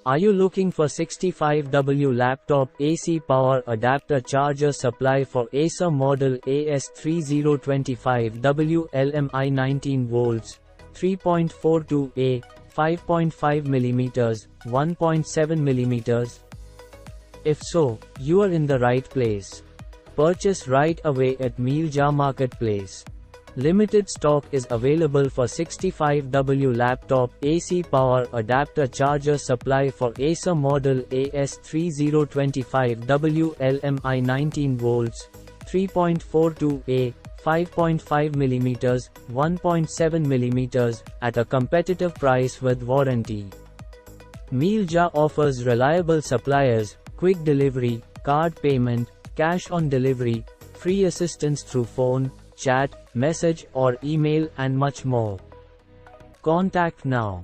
Are you looking for 65W laptop AC power adapter charger supply for ACER model AS3025WLMi 19V, 3.42A, 5.5mm, 1.7mm? If so, you are in the right place. Purchase right away at Mealja Marketplace. Limited stock is available for 65W laptop AC power adapter charger supply for ACER model AS3025WLMi 19V, 3.42A, 5.5mm, 1.7mm, at a competitive price with warranty. Mealja offers reliable suppliers, quick delivery, card payment, cash on delivery, free assistance through phone, chat, message or email and much more. Contact now.